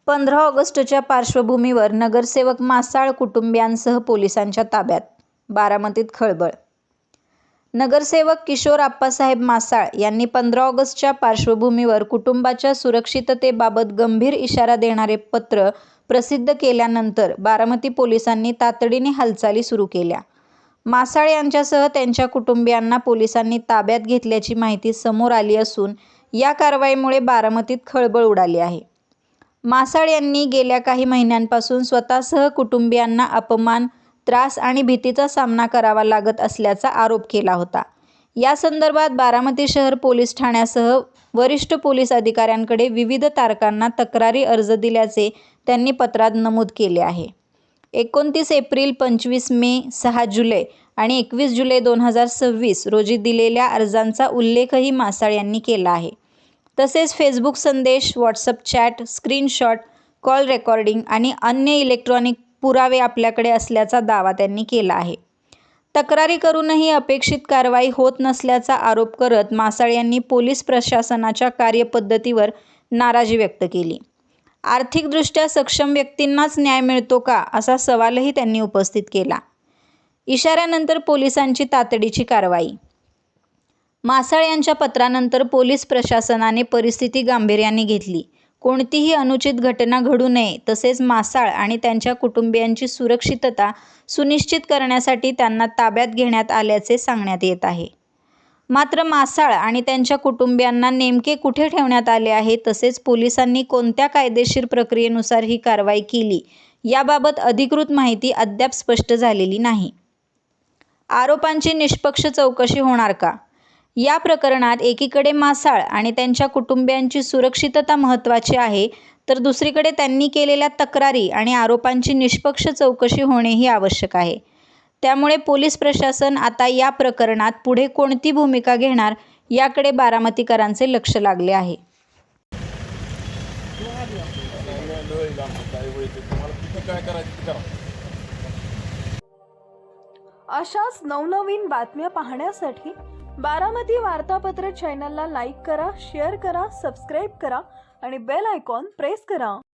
15 ऑगस्टच्या पार्श्वभूमीवर नगरसेवक मासाळ कुटुंबियांसह पोलिसांच्या ताब्यात, बारामतीत खळबळ. नगरसेवक किशोर आप्पासाहेब मासाळ यांनी 15 ऑगस्टच्या पार्श्वभूमीवर कुटुंबाच्या सुरक्षिततेबाबत गंभीर इशारा देणारे पत्र प्रसिद्ध केल्यानंतर बारामती पोलिसांनी तातडीने हालचाली सुरू केल्या. मासाळ यांच्यासह त्यांच्या कुटुंबियांना पोलिसांनी ताब्यात घेतल्याची माहिती समोर आली असून या कारवाईमुळे बारामतीत खळबळ उडाली आहे. मासाळ यांनी गेल्या काही महिन्यांपासून स्वतःसह कुटुंबियांना अपमान, त्रास आणि भीतीचा सामना करावा लागत असल्याचा आरोप केला होता. या संदर्भात बारामती शहर पोलीस ठाण्यासह वरिष्ठ पोलीस अधिकाऱ्यांकडे विविध तारखांना तक्रारी अर्ज दिल्याचे त्यांनी पत्रात नमूद केले आहे. 29 एप्रिल, 25 मे, 6 जुलै आणि 21 जुलै 2026 रोजी दिलेल्या अर्जांचा उल्लेखही मासाळ यांनी केला आहे. तसेच फेसबुक संदेश, WhatsApp chat, screenshot, call recording आणि अन्य इलेक्ट्रॉनिक पुरावे आपल्याकडे असल्याचा दावा त्यांनी केला आहे. तक्रारी करूनही अपेक्षित कारवाई होत नसल्याचा आरोप करत मासाळ यांनी पोलीस प्रशासनाच्या कार्यपद्धतीवर नाराजी व्यक्त केली. आर्थिकदृष्ट्या सक्षम व्यक्तींनाच न्याय मिळतो का, असा सवालही त्यांनी उपस्थित केला. इशाऱ्यानंतर पोलिसांची तातडीची कारवाई. मासाळ यांच्या पत्रानंतर पोलीस प्रशासनाने परिस्थिती गांभीर्याने घेतली. कोणतीही अनुचित घटना घडू नये तसेच मासाळ आणि त्यांच्या कुटुंबियांची सुरक्षितता सुनिश्चित करण्यासाठी त्यांना ताब्यात घेण्यात आल्याचे सांगण्यात येत आहे. मात्र मासाळ आणि त्यांच्या कुटुंबियांना नेमके कुठे ठेवण्यात आले आहे तसेच पोलिसांनी कोणत्या कायदेशीर प्रक्रियेनुसार ही कारवाई केली याबाबत अधिकृत माहिती अद्याप स्पष्ट झालेली नाही. आरोपांची निष्पक्ष चौकशी होणार का? या प्रकरणात एकीकडे मासाळ आणि त्यांच्या कुटुंबियांची सुरक्षितता महत्त्वाची आहे, तर दुसरीकडे त्यांनी केलेल्या तक्रारी आणि आरोपांची निष्पक्ष चौकशी होणेही आवश्यक आहे. त्यामुळे पोलीस प्रशासन आता या प्रकरणात पुढे कोणती भूमिका घेणार याकडे बारामतीकरांचे लक्ष लागले आहे. अशाच नवनवीन बातम्या पाहण्यासाठी बारामती वार्तापत्र चॅनलला लाईक करा, शेअर करा, सबस्क्राईब करा आणि बेल आयकॉन प्रेस करा.